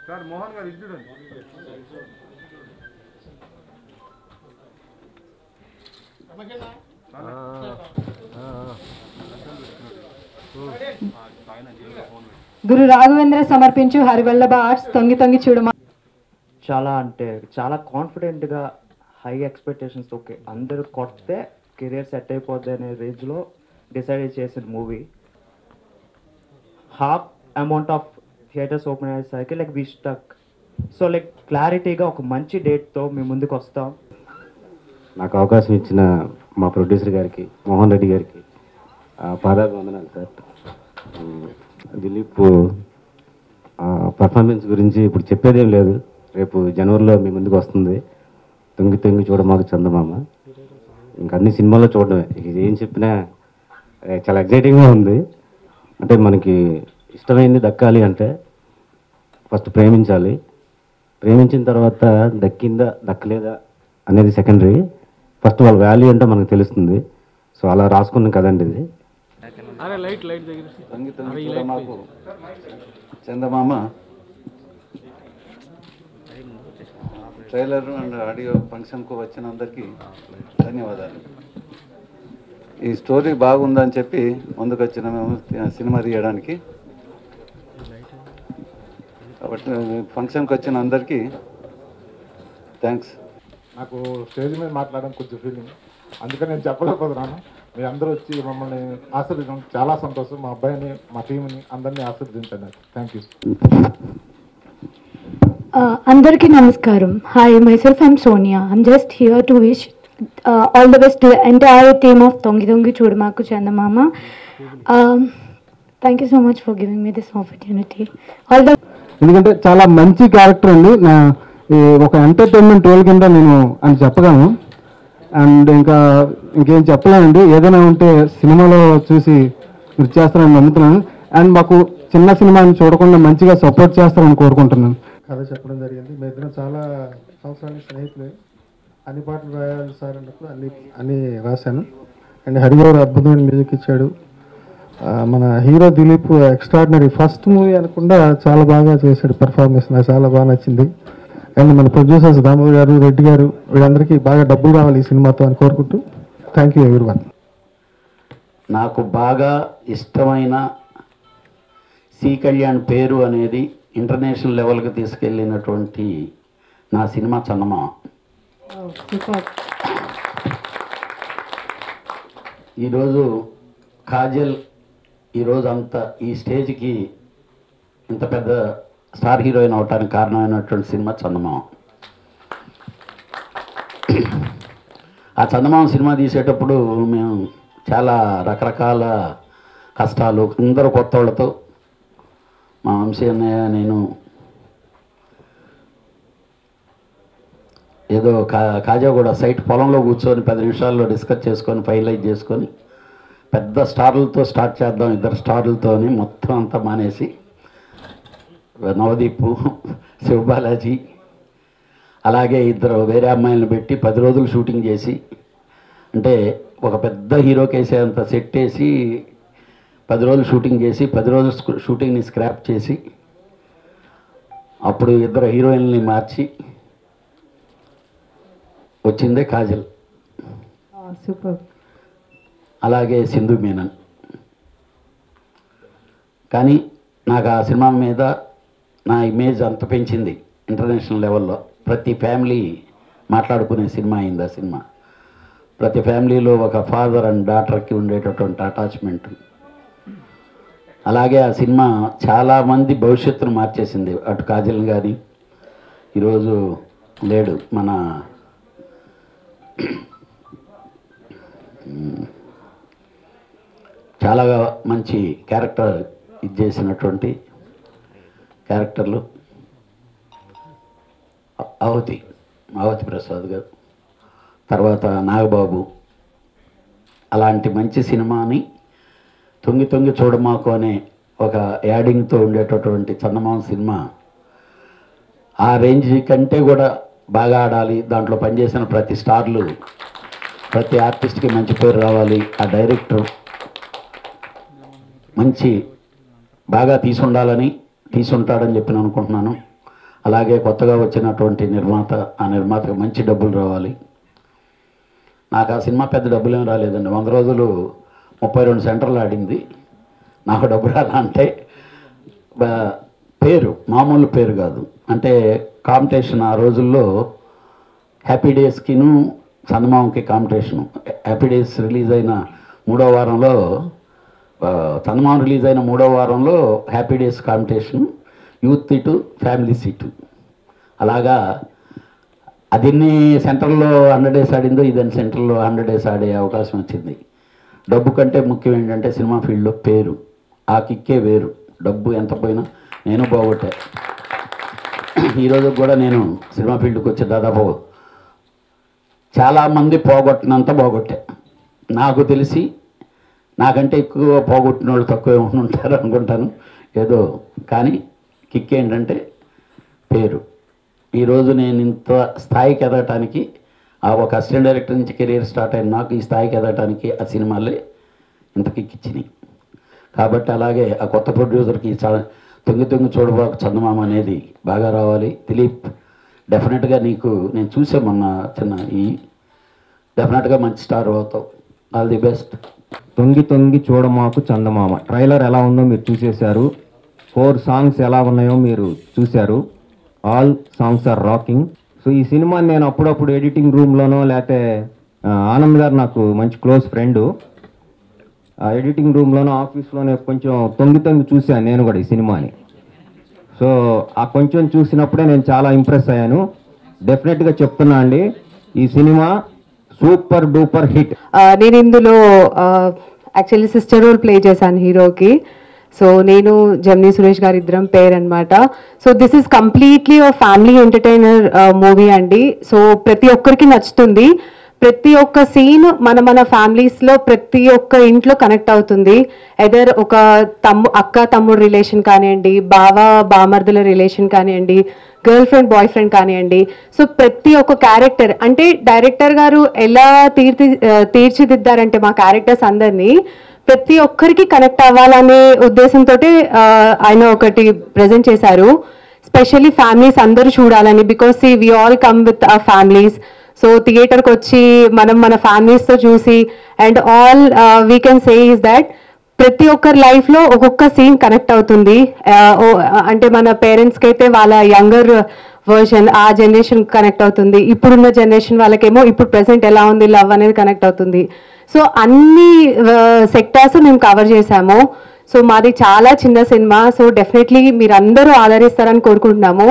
Sir Mohan గారు ఇద్దరు గురు రాఘవేంద్ర సమర్పించు హరివల్లభ ఆర్ట్స్ తొంగి తొంగి చూడమా. చాలా అంటే చాలా కాన్ఫిడెంట్గా హై ఎక్స్పెక్టేషన్స్, ఓకే అందరూ కొడితే కెరియర్ సెట్ అయిపోద్ది అనే రేంజ్లో డిసైడ్ చేసిన movie. Half amount of theatres open అయ్యేసరికి like we stuck. So like క్లారిటీగా ఒక మంచి డేట్తో మేము ముందుకు వస్తాం. నాకు అవకాశం ఇచ్చిన మా ప్రొడ్యూసర్ గారికి, మోహన్ రెడ్డి గారికి పాదాభివందనాలు సార్. దిలీప్ పర్ఫార్మెన్స్ గురించి ఇప్పుడు చెప్పేదేం లేదు. రేపు జనవరిలో మీ ముందుకు వస్తుంది తొంగి తొంగి చూడమాకు చందమామ. ఇంకా అన్ని సినిమాల్లో చూడడమే, ఇది ఏం చెప్పినా చాలా ఎగ్జైటింగ్గా ఉంది. అంటే మనకి ఇష్టమైంది దక్కాలి అంటే ఫస్ట్ ప్రేమించాలి, ప్రేమించిన తర్వాత దక్కిందా దక్కలేదా అనేది సెకండరీ. ఫస్ట్ వాళ్ళ వాల్యూ ఏంటో మనకు తెలుస్తుంది. సో అలా రాసుకున్నాం కదండి ఇది. చందమామ ట్రైలర్ అండ్ ఆడియో ఫంక్షన్కు వచ్చిన అందరికీ ధన్యవాదాలు. ఈ స్టోరీ బాగుందని చెప్పి ముందుకు వచ్చిన మేము సినిమా తీయడానికి. కాబట్టి ఫంక్షన్కి వచ్చిన అందరికీ థ్యాంక్స్. నాకు స్టేజ్ మీద మాట్లాడడం కొంచెం ఫీలింగ్, అందుకని నేను చెప్పలేకపోతున్నాను. మీ అందరూ వచ్చి మమ్మల్ని ఆశీర్వదించడం చాలా సంతోషం. మా అబ్బాయిని, మా టీంని అందరినీ ఆశీర్వదించండి. Thank you. అందరికీ నమస్కారం. Hi, myself I'm Sonia. I'm just here to wish all the best to the entire team of Tongi Tongi Chodamaku Chandamama. Thank you so much for giving me this opportunity. ఎందుకంటే చాలా మంచి character అండి. ఒక entertainment role కింద నేను అని చెప్పగలను. And ఇంకేం చెప్పలేనండి. ఏదైనా ఉంటే సినిమాలో చూసి మీరు చేస్తారని నమ్ముతున్నాను. అండ్ మాకు చిన్న సినిమాని చూడకుండా మంచిగా సపోర్ట్ చేస్తారని కోరుకుంటున్నాను. కథ చెప్పడం జరిగింది. మీ ఇద్దరు చాలా సంవత్సరాల స్నేహితులే. అన్ని పాటలు రాయాలి సార్ అన్నప్పుడు అన్ని రాశాను. అండ్ హరిగారు అద్భుతమైన మ్యూజిక్ ఇచ్చాడు. మన hero Dilip extraordinary, first movie అనకుండా చాలా బాగా చేశాడు పర్ఫార్మెన్స్. నాకు చాలా బాగా నచ్చింది. అండ్ మన ప్రొడ్యూసర్స్ దామోదర్ గారు, రెడ్డి గారు, వీళ్ళందరికీ బాగా డబ్బులు రావాలి ఈ సినిమాతో అని కోరుకుంటూ థ్యాంక్ యూ ఎవ్రీవన్. నాకు బాగా ఇష్టమైన సి కళ్యాణ్ పేరు అనేది ఇంటర్నేషనల్ లెవెల్కి తీసుకెళ్ళినటువంటి నా సినిమా చందమామ. ఈరోజు కాజల్ ఈరోజు అంత ఈ స్టేజ్కి ఇంత పెద్ద స్టార్ హీరోయిన్ అవటానికి కారణమైనటువంటి సినిమా చందమామ. ఆ చందమామ సినిమా తీసేటప్పుడు మేము చాలా రకరకాల కష్టాలు, అందరూ కొత్త వాళ్ళతో, మా వంశీ అన్నయ్య, నేను ఏదో కాజాగూడ సైట్ పొలంలో కూర్చొని 10 నిమిషాల్లో డిస్కస్ చేసుకొని ఫైనలైజ్ చేసుకొని పెద్ద స్టార్లతో స్టార్ట్ చేద్దాం, ఇద్దరు స్టార్లతోని మొత్తం అంతా మానేసి నవదీప్, శివబాలాజీ, అలాగే ఇద్దరు వేరే అమ్మాయిలను పెట్టి 10 రోజులు షూటింగ్ చేసి, అంటే ఒక పెద్ద హీరో కేసేంత సెట్ వేసి 10 రోజులు షూటింగ్ చేసి 10 రోజులు షూటింగ్ని స్క్రాప్ చేసి అప్పుడు ఇద్దరు హీరోయిన్ని మార్చి వచ్చిందే కాజల్. సూపర్. అలాగే సింధు మీనన్. కానీ నాకు ఆ సినిమా మీద నా ఇమేజ్ అంత పెంచింది ఇంటర్నేషనల్ లెవెల్లో. ప్రతి ఫ్యామిలీ మాట్లాడుకునే సినిమా అయింది ఆ సినిమా. ప్రతి ఫ్యామిలీలో ఒక ఫాదర్ అండ్ డాటర్కి ఉండేటటువంటి అటాచ్మెంట్. అలాగే ఆ సినిమా చాలామంది భవిష్యత్తును మార్చేసింది. అటు కాజల్ కానీ, ఈరోజు లేడు మన చాలా మంచి క్యారెక్టర్ ఇది చేసినటువంటి క్యారెక్టర్లు అవతి ప్రసాద్ గారు, తర్వాత నాగబాబు. అలాంటి మంచి సినిమాని తొంగి తొంగి చూడమాకు అనే ఒక యాడింగ్తో ఉండేటటువంటి చందమామ సినిమా ఆ రేంజ్ కంటే కూడా బాగా ఆడాలి, దాంట్లో పనిచేసిన ప్రతి స్టార్లు ప్రతి ఆర్టిస్ట్కి మంచి పేరు రావాలి, ఆ డైరెక్టర్ మంచి బాగా తీసుంటాడని చెప్పి నేను అనుకుంటున్నాను. అలాగే కొత్తగా వచ్చినటువంటి నిర్మాత, ఆ నిర్మాతకు మంచి డబ్బులు రావాలి. నాకు ఆ సినిమా పెద్ద డబ్బులు ఏం రాలేదండి, 100 రోజులు 32 సెంటర్లు ఆడింది. నాకు డబ్బు రాలంటే పేరు, మామూలు పేరు కాదు, అంటే కాంపిటీషన్. ఆ రోజుల్లో హ్యాపీ డేస్కిను చందమామకి కాంపిటీషను. హ్యాపీ డేస్ రిలీజ్ అయిన 3వ వారంలో, చందమామ రిలీజ్ అయిన 3వ వారంలో Happy Days competition, youth seat, family seat. అలాగా అదెన్ని సెంటర్లో 100 డేస్ ఆడిందో ఇదని సెంటర్లో 100 డేస్ ఆడే అవకాశం వచ్చింది. డబ్బు కంటే ముఖ్యం ఏంటంటే సినిమా ఫీల్డ్లో పేరు, ఆ కిక్కే వేరు. డబ్బు ఎంత పోయినా నేను బాగొట్టా. ఈరోజు కూడా నేను సినిమా ఫీల్డ్కి వచ్చే దాదాపు చాలామంది పోగొట్టినంత బాగొట్టా. నాకు తెలిసి నాకంటే ఎక్కువ పోగొట్టిన వాళ్ళు తక్కువే ఉంటారు అనుకుంటాను ఏదో. కానీ కిక్ ఏంటంటే పేరు. ఈరోజు నేను ఇంత స్థాయికి ఎదగటానికి, ఆ ఒక అసిస్టెంట్ డైరెక్టర్ నుంచి కెరీర్ స్టార్ట్ అయిన నాకు ఈ స్థాయికి ఎదగటానికి ఆ సినిమాలే ఇంత కిక్ ఇచ్చినాయి. కాబట్టి అలాగే ఆ కొత్త ప్రొడ్యూసర్కి తొంగి చూడబాకు చందమామ అనేది బాగా రావాలి. దిలీప్, డెఫినెట్గా నీకు నేను చూసే మొన్న డెఫినెట్గా మంచి స్టార్ అవుతావు. All the best. తొంగి చూడమాకు చందమామ ట్రైలర్ ఎలా ఉందో మీరు చూసేశారు. 4 సాంగ్స్ ఎలా ఉన్నాయో మీరు చూశారు. All songs are rocking. So ఈ సినిమాని నేను అప్పుడప్పుడు ఎడిటింగ్ రూమ్లోనో లేకపోతే ఆనంద్ గారు నాకు మంచి క్లోజ్ ఫ్రెండు, ఆ ఎడిటింగ్ రూమ్లోనో ఆఫీస్లోనే కొంచెం తొంగి చూశాను నేను కూడా ఈ సినిమాని. సో ఆ కొంచెం చూసినప్పుడే నేను చాలా ఇంప్రెస్ అయ్యాను. డెఫినెట్గా చెప్తున్నా అండి, ఈ సినిమా సూపర్ డూపర్ హిట్. నేను ఇందులో యాక్చువల్లీ సిస్టర్ రోల్ ప్లే చేశాను హీరోకి. సో నేను జెమినీ సురేష్ గారి ఇద్దరం పేరు అనమాట. So this is completely family entertainer movie అండి. సో ప్రతి ఒక్కరికి నచ్చుతుంది. ప్రతి ఒక్క సీన్ మన ఫ్యామిలీస్లో ప్రతి ఒక్క ఇంట్లో కనెక్ట్ అవుతుంది. ఎదర్ ఒక అక్క తమ్ముడు రిలేషన్ కానివ్వండి, బామర్దుల రిలేషన్ కానివ్వండి, గర్ల్ ఫ్రెండ్ బాయ్ ఫ్రెండ్ కానివ్వండి. సో ప్రతి ఒక్క క్యారెక్టర్, అంటే డైరెక్టర్ గారు ఎలా తీర్చిదిద్దారంటే మా క్యారెక్టర్స్ అందరినీ ప్రతి ఒక్కరికి కనెక్ట్ అవ్వాలనే ఉద్దేశంతో ఆయన ఒకటి ప్రజెంట్ చేశారు. స్పెషల్లీ ఫ్యామిలీస్ అందరూ చూడాలని, because we all come with our families. So థియేటర్కి వచ్చి మన ఫ్యామిలీస్తో చూసి, and all we can say is that ప్రతి ఒక్కరి లైఫ్లో ఒక్కొక్క సీన్ కనెక్ట్ అవుతుంది. అంటే మన పేరెంట్స్కి అయితే వాళ్ళ యంగర్ వర్షన్, ఆ జనరేషన్ కనెక్ట్ అవుతుంది. ఇప్పుడున్న జనరేషన్ వాళ్ళకేమో ఇప్పుడు ప్రెసెంట్ ఎలా ఉంది లవ్ అనేది కనెక్ట్ అవుతుంది. సో అన్ని సెక్టార్స్ మేము కవర్ చేశాము. సో మాది చాలా చిన్న సినిమా. సో డెఫినెట్లీ మీరు అందరూ ఆదరిస్తారని కోరుకుంటున్నాము.